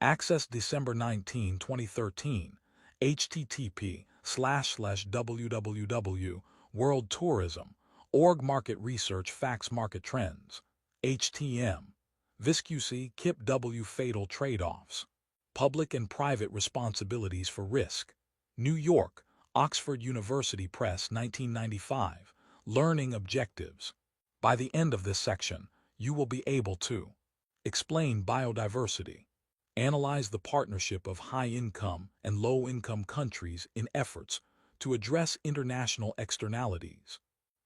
Access December 19, 2013. http://www.worldtourism.org Market Research Facts Market Trends. HTM. Viscusi Kip W. Fatal Trade-offs. Public and Private Responsibilities for Risk. New York, Oxford University Press 1995. Learning Objectives. By the end of this section, you will be able to explain biodiversity, analyze the partnership of high-income and low-income countries in efforts to address international externalities.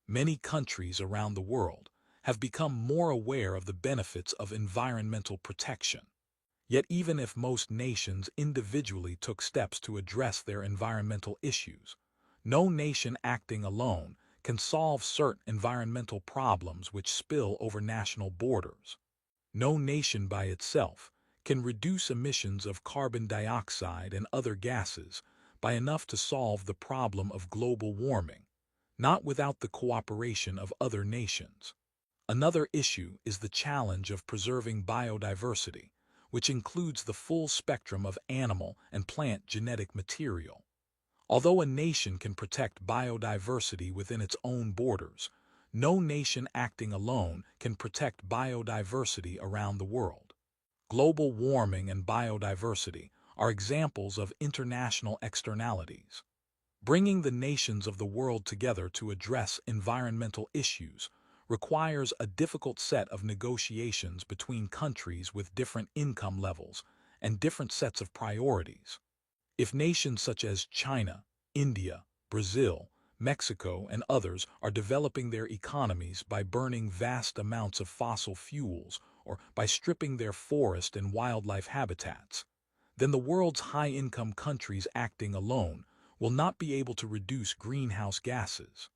Many countries around the world have become more aware of the benefits of environmental protection. Yet even if most nations individually took steps to address their environmental issues, no nation acting alone can solve certain environmental problems which spill over national borders. No nation by itself can reduce emissions of carbon dioxide and other gases by enough to solve the problem of global warming, not without the cooperation of other nations. Another issue is the challenge of preserving biodiversity, which includes the full spectrum of animal and plant genetic material. Although a nation can protect biodiversity within its own borders, no nation acting alone can protect biodiversity around the world. Global warming and biodiversity are examples of international externalities. Bringing the nations of the world together to address environmental issues requires a difficult set of negotiations between countries with different income levels and different sets of priorities. If nations such as China, India, Brazil, Mexico, and others are developing their economies by burning vast amounts of fossil fuels or by stripping their forest and wildlife habitats, then the world's high-income countries acting alone will not be able to reduce greenhouse gases.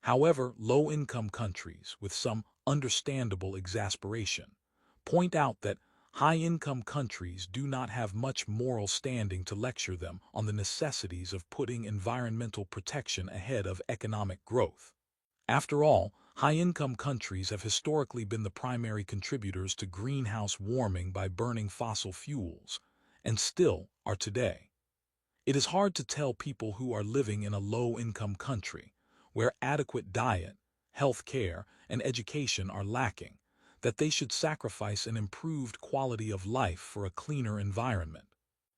However, low-income countries, with some understandable exasperation, point out that high-income countries do not have much moral standing to lecture them on the necessities of putting environmental protection ahead of economic growth. After all, high-income countries have historically been the primary contributors to greenhouse warming by burning fossil fuels, and still are today. It is hard to tell people who are living in a low-income country, where adequate diet, health care, and education are lacking, that they should sacrifice an improved quality of life for a cleaner environment.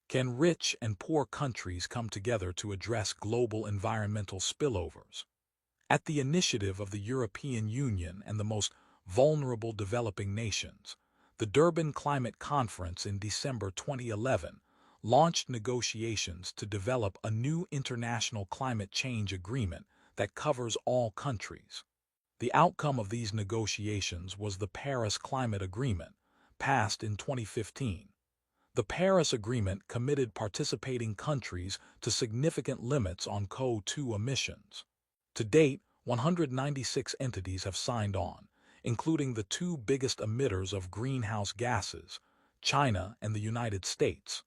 Can rich and poor countries come together to address global environmental spillovers? At the initiative of the European Union and the most vulnerable developing nations, the Durban Climate Conference in December 2011 launched negotiations to develop a new international climate change agreement that covers all countries. The outcome of these negotiations was the Paris Climate Agreement, passed in 2015. The Paris Agreement committed participating countries to significant limits on CO2 emissions. To date, 196 entities have signed on, including the two biggest emitters of greenhouse gases, China and the United States.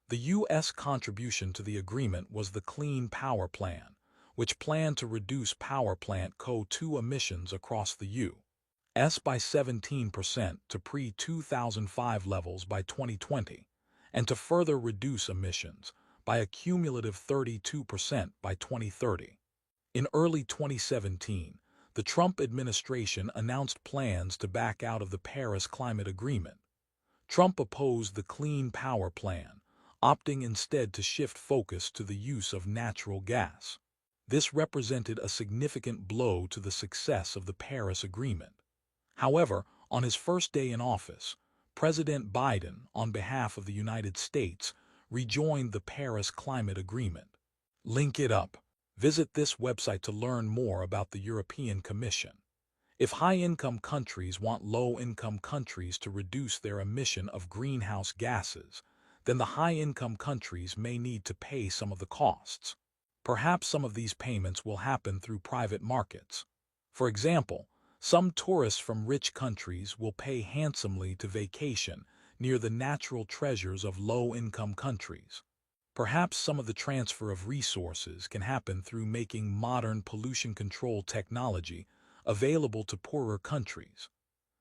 The U.S. contribution to the agreement was the Clean Power Plan, which planned to reduce power plant CO2 emissions across the U.S. by 17% to pre-2005 levels by 2020, and to further reduce emissions by a cumulative 32% by 2030. In early 2017, the Trump administration announced plans to back out of the Paris Climate Agreement. Trump opposed the Clean Power Plan, opting instead to shift focus to the use of natural gas. This represented a significant blow to the success of the Paris Agreement. However, on his first day in office, President Biden, on behalf of the United States, rejoined the Paris Climate Agreement. Link it up. Visit this website to learn more about the European Commission. If high-income countries want low-income countries to reduce their emission of greenhouse gases, then the high-income countries may need to pay some of the costs. Perhaps some of these payments will happen through private markets. For example, some tourists from rich countries will pay handsomely to vacation near the natural treasures of low-income countries. Perhaps some of the transfer of resources can happen through making modern pollution control technology available to poorer countries.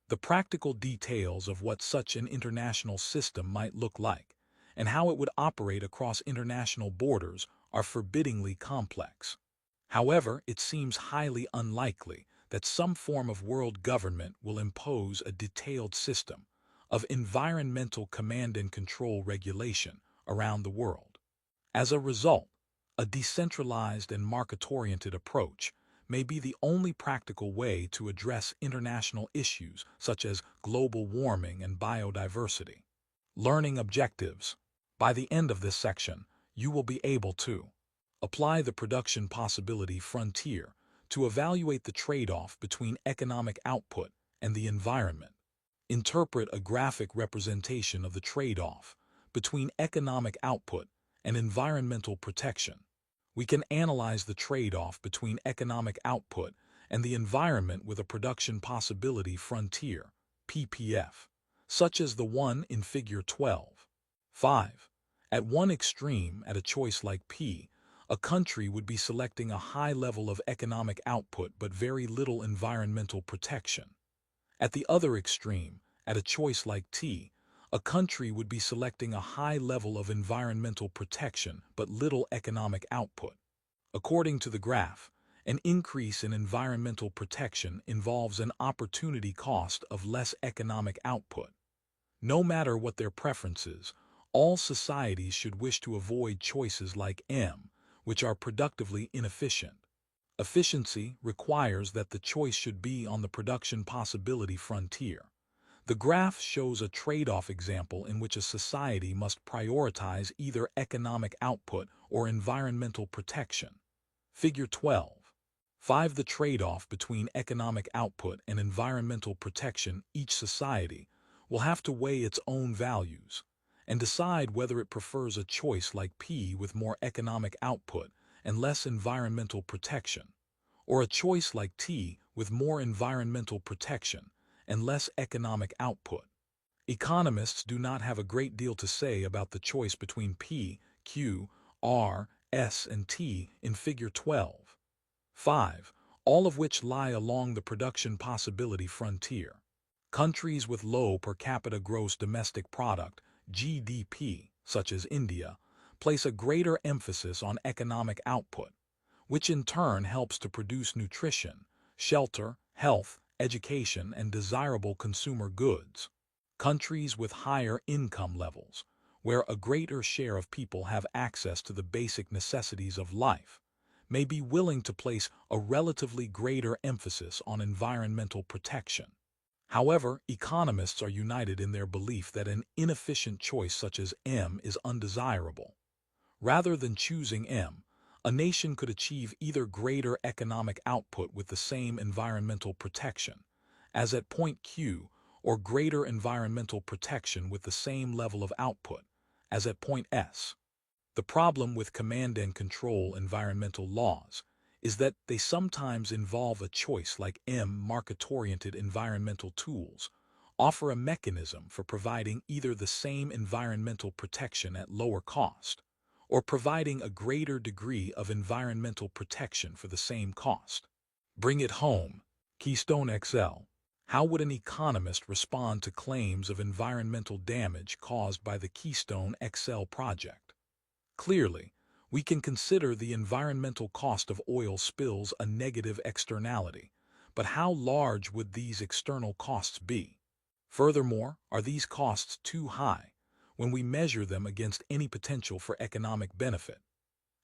The practical details of what such an international system might look like and how it would operate across international borders are forbiddingly complex. However, it seems highly unlikely that some form of world government will impose a detailed system of environmental command and control regulation around the world. As a result, a decentralized and market-oriented approach may be the only practical way to address international issues such as global warming and biodiversity. Learning objectives. By the end of this section, you will be able to apply the production possibility frontier to evaluate the trade-off between economic output and the environment. Interpret a graphic representation of the trade-off between economic output and environmental protection. We can analyze the trade-off between economic output and the environment with a production possibility frontier, PPF, such as the one in Figure 12. 5. At one extreme, at a choice like P, a country would be selecting a high level of economic output but very little environmental protection. At the other extreme, at a choice like T, a country would be selecting a high level of environmental protection but little economic output. According to the graph, an increase in environmental protection involves an opportunity cost of less economic output. No matter what their preferences, all societies should wish to avoid choices like M, which are productively inefficient. Efficiency requires that the choice should be on the production possibility frontier. The graph shows a trade-off example in which a society must prioritize either economic output or environmental protection. Figure 12. 5. The trade-off between economic output and environmental protection. Each society will have to weigh its own values and decide whether it prefers a choice like P with more economic output and less environmental protection, or a choice like T with more environmental protection and less economic output. Economists do not have a great deal to say about the choice between P, Q, R, S, and T in Figure 12. 5. All of which lie along the production possibility frontier. Countries with low per capita gross domestic product, GDP, such as India, place a greater emphasis on economic output, which in turn helps to produce nutrition, shelter, health, education, and desirable consumer goods. Countries with higher income levels, where a greater share of people have access to the basic necessities of life, may be willing to place a relatively greater emphasis on environmental protection. However, economists are united in their belief that an inefficient choice such as M is undesirable. Rather than choosing M, a nation could achieve either greater economic output with the same environmental protection, as at point Q, or greater environmental protection with the same level of output, as at point S. The problem with command and control environmental laws is that they sometimes involve a choice like M. Market-oriented environmental tools offer a mechanism for providing either the same environmental protection at lower cost, or providing a greater degree of environmental protection for the same cost. Bring it home. Keystone XL. How would an economist respond to claims of environmental damage caused by the Keystone XL project? Clearly, we can consider the environmental cost of oil spills a negative externality, but how large would these external costs be? Furthermore, are these costs too high when we measure them against any potential for economic benefit?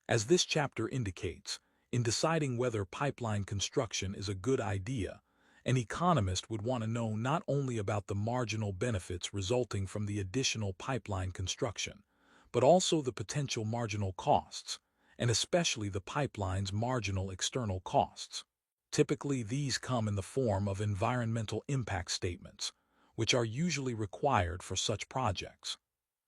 As this chapter indicates, in deciding whether pipeline construction is a good idea, An economist would want to know not only about the marginal benefits resulting from the additional pipeline construction, but also the potential marginal costs, and especially the pipeline's marginal external costs. Typically, these come in the form of environmental impact statements, which are usually required for such projects.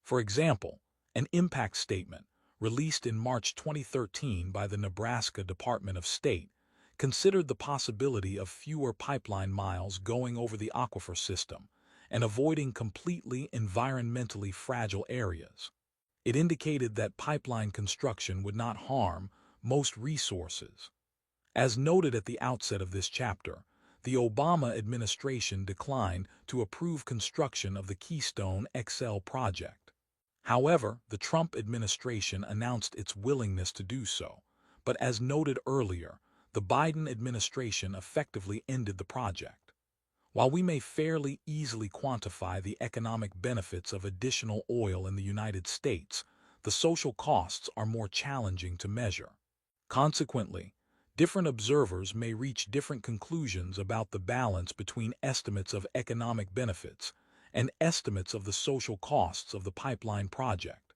For example, an impact statement, released in March 2013 by the Nebraska Department of State, considered the possibility of fewer pipeline miles going over the aquifer system and avoiding completely environmentally fragile areas. It indicated that pipeline construction would not harm most resources. As noted at the outset of this chapter, the Obama administration declined to approve construction of the Keystone XL project. However, the Trump administration announced its willingness to do so, but as noted earlier, the Biden administration effectively ended the project. While we may fairly easily quantify the economic benefits of additional oil in the United States, the social costs are more challenging to measure. Consequently, different observers may reach different conclusions about the balance between estimates of economic benefits and estimates of the social costs of the pipeline project.